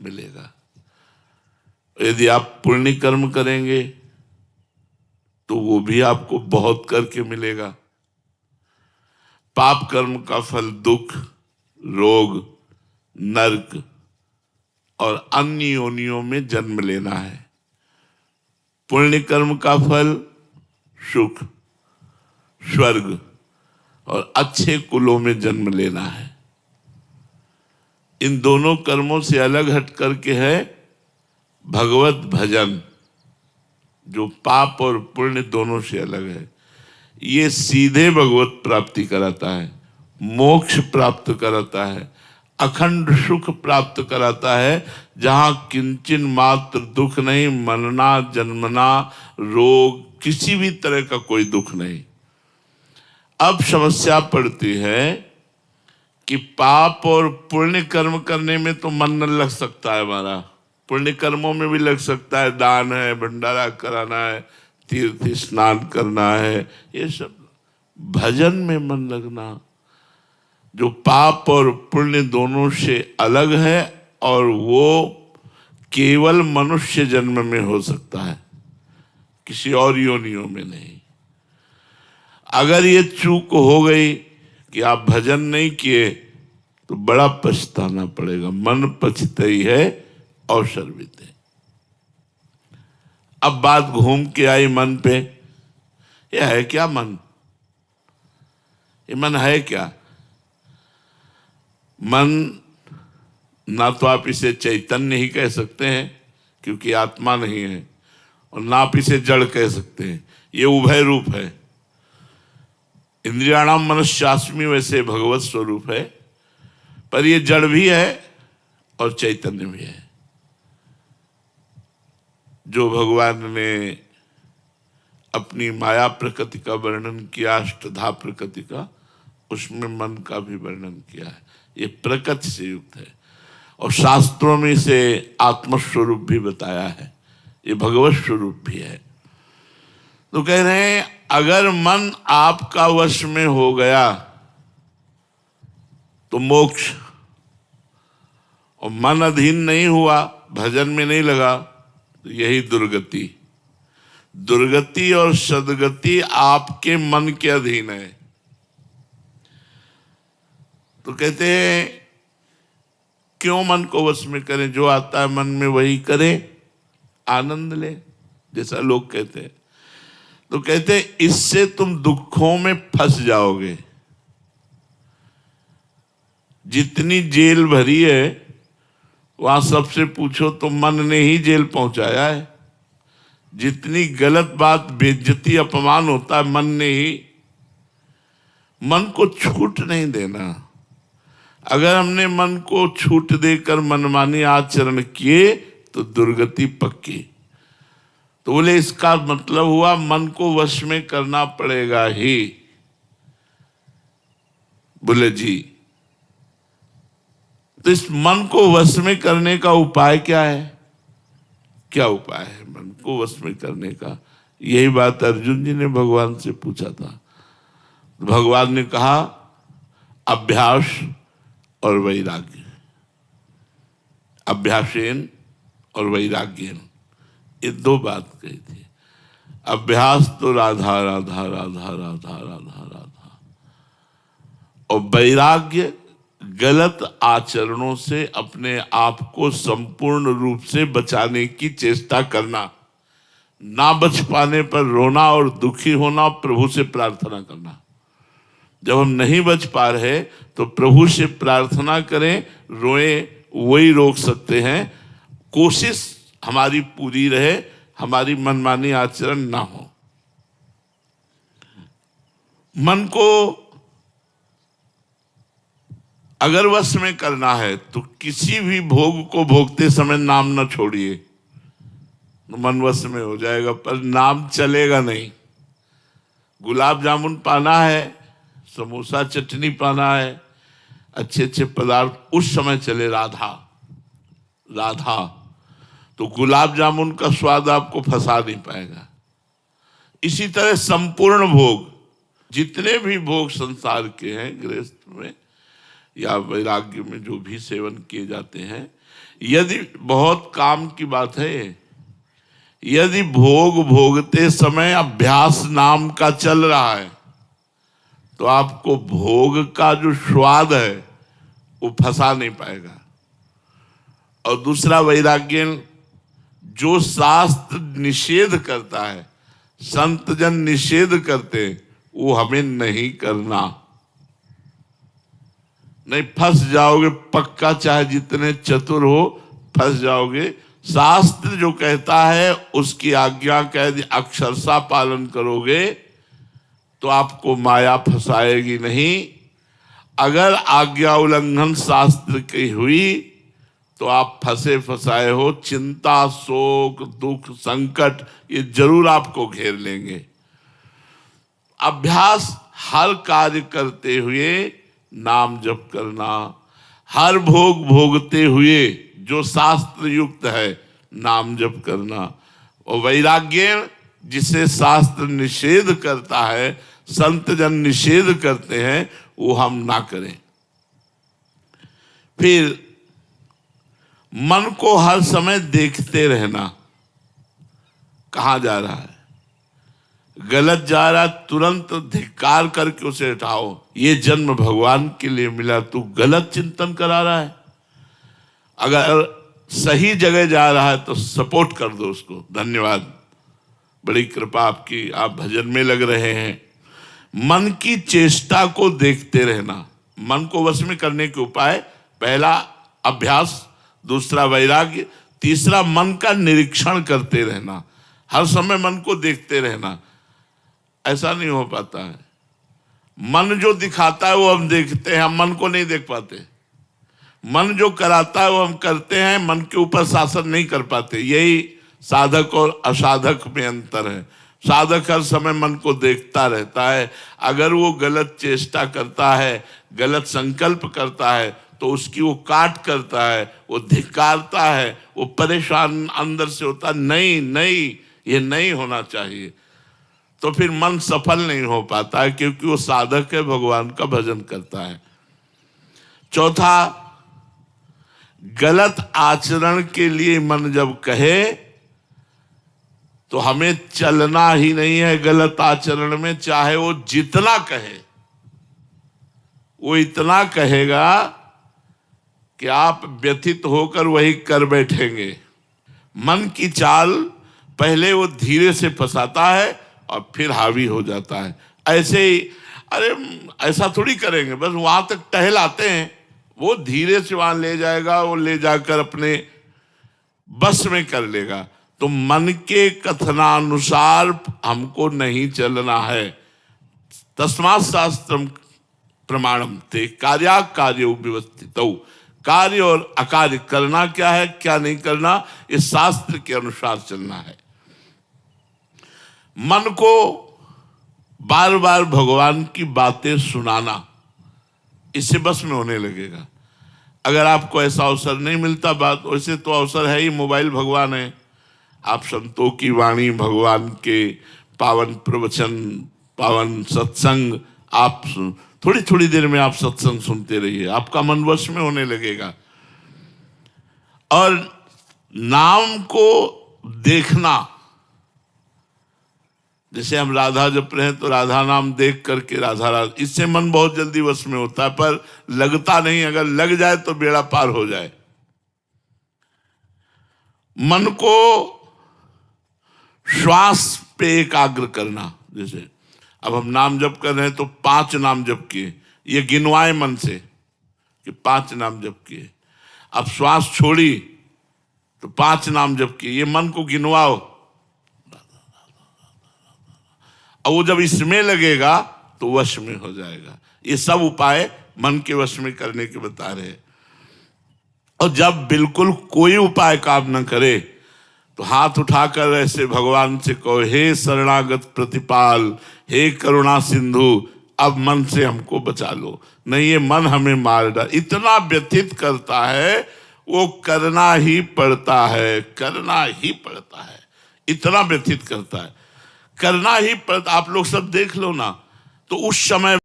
मिलेगा। यदि आप पुण्य कर्म करेंगे तो वो भी आपको बहुत करके मिलेगा। पाप कर्म का फल दुख, रोग, नरक और अन्य योनियों में जन्म लेना है। पुण्य कर्म का फल सुख, स्वर्ग और अच्छे कुलों में जन्म लेना है। इन दोनों कर्मों से अलग हट करके है भगवत भजन, जो पाप और पुण्य दोनों से अलग है। ये सीधे भगवत प्राप्ति कराता है, मोक्ष प्राप्त कराता है, अखंड सुख प्राप्त कराता है, जहां किंचन मात्र दुख नहीं, मरना जन्मना रोग, किसी भी तरह का कोई दुख नहीं। अब समस्या पड़ती है कि पाप और पुण्य कर्म करने में तो मन न लग सकता है हमारा, पुण्य कर्मों में भी लग सकता है, दान है, भंडारा कराना है, तीर्थ स्नान करना है, ये सब। भजन में मन लगना जो पाप और पुण्य दोनों से अलग है, और वो केवल मनुष्य जन्म में हो सकता है, किसी और योनियों में नहीं। अगर ये चूक हो गई कि आप भजन नहीं किए तो बड़ा पछताना पड़ेगा। मन पछताई है अवसर बीते। अब बात घूम के आई मन पे। यह है क्या मन? ये मन है क्या? मन ना तो आप इसे चैतन्य ही कह सकते हैं क्योंकि आत्मा नहीं है, और ना आप इसे जड़ कह सकते हैं, ये उभय रूप है। इंद्रियाणाम मनश्चास्मि वैसे भगवत स्वरूप है, पर ये जड़ भी है और चैतन्य भी है। जो भगवान ने अपनी माया प्रकृति का वर्णन किया, अष्टधा प्रकृति का, उसमें मन का भी वर्णन किया है। ये प्रकृति से युक्त है, और शास्त्रों में इसे आत्मस्वरूप भी बताया है, ये भगवत स्वरूप भी है। तो कह रहे हैं अगर मन आपका वश में हो गया तो मोक्ष, और मन अधीन नहीं हुआ, भजन में नहीं लगा, तो यही दुर्गति। दुर्गति और सद्गति आपके मन के अधीन है। तो कहते हैं क्यों मन को वश में करें, जो आता है मन में वही करें, आनंद ले, जैसा लोग कहते हैं। तो कहते हैं इससे तुम दुखों में फंस जाओगे। जितनी जेल भरी है वहां सबसे पूछो तो मन ने ही जेल पहुंचाया है। जितनी गलत बात, बेइज्जती, अपमान होता है, मन ने ही। मन को छूट नहीं देना। अगर हमने मन को छूट देकर मनमानी आचरण किए तो दुर्गति पक्की। तो बोले इसका मतलब हुआ मन को वश में करना पड़ेगा ही। बोले जी, तो इस मन को वश में करने का उपाय क्या है? क्या उपाय है मन को वश में करने का? यही बात अर्जुन जी ने भगवान से पूछा था। भगवान ने कहा अभ्यास और वैराग्य। अभ्यासेन और वैराग्येन, ये दो बात कही थी। अभ्यास तो राधा राधा राधा राधा राधा राधा, और वैराग्य गलत आचरणों से अपने आप को संपूर्ण रूप से बचाने की चेष्टा करना। ना बच पाने पर रोना और दुखी होना, प्रभु से प्रार्थना करना। जब हम नहीं बच पा रहे तो प्रभु से प्रार्थना करें, रोएं, वही रोक सकते हैं। कोशिश हमारी पूरी रहे, हमारी मनमानी आचरण ना हो। मन को अगर वश में करना है तो किसी भी भोग को भोगते समय नाम न छोड़िए, तो मन वश में हो जाएगा, पर नाम चलेगा नहीं। गुलाब जामुन पाना है, समोसा चटनी पाना है, अच्छे अच्छे पदार्थ उस समय चले, राधा राधा, तो गुलाब जामुन का स्वाद आपको फंसा नहीं पाएगा। इसी तरह संपूर्ण भोग, जितने भी भोग संसार के हैं, गृहस्थ में या वैराग्य में जो भी सेवन किए जाते हैं, यदि बहुत काम की बात है, यदि भोग भोगते समय अभ्यास नाम का चल रहा है तो आपको भोग का जो स्वाद है वो फंसा नहीं पाएगा। और दूसरा वैराग्य, जो शास्त्र निषेध करता है, संत जन निषेध करते हैं, वो हमें नहीं करना। नहीं, फंस जाओगे पक्का, चाहे जितने चतुर हो फंस जाओगे। शास्त्र जो कहता है उसकी आज्ञा कह अक्षरशः पालन करोगे तो आपको माया फंसाएगी नहीं। अगर आज्ञा उल्लंघन शास्त्र की हुई तो आप फंसे फंसाए हो। चिंता, शोक, दुख, संकट ये जरूर आपको घेर लेंगे। अभ्यास हर कार्य करते हुए नाम जप करना, हर भोग भोगते हुए जो शास्त्र युक्त है नाम जप करना। और वैराग्य, जिसे शास्त्र निषेध करता है, संत जन निषेध करते हैं, वो हम ना करें। फिर मन को हर समय देखते रहना, कहां जा रहा है, गलत जा रहा, तुरंत धिक्कार करके उसे हटाओ। ये जन्म भगवान के लिए मिला, तू गलत चिंतन करा रहा है। अगर सही जगह जा रहा है तो सपोर्ट कर दो उसको, धन्यवाद, बड़ी कृपा आपकी, आप भजन में लग रहे हैं। मन की चेष्टा को देखते रहना, मन को वश में करने के उपाय, पहला अभ्यास, दूसरा वैराग्य, तीसरा मन का निरीक्षण करते रहना, हर समय मन को देखते रहना। ऐसा नहीं हो पाता है। मन जो दिखाता है वो हम देखते हैं, हम मन को नहीं देख पाते। मन जो कराता है वो हम करते हैं, मन के ऊपर शासन नहीं कर पाते। यही साधक और असाधक में अंतर है। साधक हर समय मन को देखता रहता है। अगर वो गलत चेष्टा करता है, गलत संकल्प करता है तो उसकी वो काट करता है, वो धिक्कारता है, वो परेशान अंदर से होता, नहीं नहीं ये नहीं होना चाहिए। तो फिर मन सफल नहीं हो पाता है, क्योंकि वो साधक है, भगवान का भजन करता है। चौथा, गलत आचरण के लिए मन जब कहे तो हमें चलना ही नहीं है गलत आचरण में। चाहे वो जितना कहे, वो इतना कहेगा कि आप व्यथित होकर वही कर बैठेंगे। मन की चाल पहले वो धीरे से फंसाता है और फिर हावी हो जाता है। ऐसे ही, अरे ऐसा थोड़ी करेंगे, बस वहां तक टहल आते हैं, वो धीरे से वहां ले जाएगा, वो ले जाकर अपने बस में कर लेगा। तो मन के कथनानुसार हमको नहीं चलना है। तस्मात् शास्त्रम प्रमाणम ते कार्या कार्यो व्यवस्थितौ। कार्य और अकार्य करना क्या है, क्या नहीं करना, इस शास्त्र के अनुसार चलना है। मन को बार बार भगवान की बातें सुनाना, इससे बस में होने लगेगा। अगर आपको ऐसा अवसर नहीं मिलता, बात वैसे तो अवसर है ही, मोबाइल भगवान है। आप संतों की वाणी, भगवान के पावन प्रवचन, पावन सत्संग, आप थोड़ी थोड़ी देर में आप सत्संग सुनते रहिए, आपका मन वश में होने लगेगा। और नाम को देखना, जैसे हम राधा जप रहे हैं तो राधा नाम देख करके राधा राधा, इससे मन बहुत जल्दी वश में होता है, पर लगता नहीं। अगर लग जाए तो बेड़ा पार हो जाए। मन को श्वास पे एकाग्र करना। जैसे अब हम नाम जप कर रहे हैं तो 5 नाम जप किए, ये गिनवाए मन से कि 5 नाम जप किए। अब श्वास छोड़ी तो 5 नाम जप किए, ये मन को गिनवाओ। और वो जब इसमें लगेगा तो वश में हो जाएगा। ये सब उपाय मन के वश में करने के बता रहे हैं। और जब बिल्कुल कोई उपाय काम न करे तो हाथ उठाकर ऐसे भगवान से कहो, हे शरणागत प्रतिपाल, हे करुणा सिंधु, अब मन से हमको बचा लो, नहीं ये मन हमें मार डाल। इतना व्यथित करता है, वो करना ही पड़ता है, करना ही पड़ता है, इतना व्यथित करता है, करना ही पड़ता। आप लोग सब देख लो ना, तो उस समय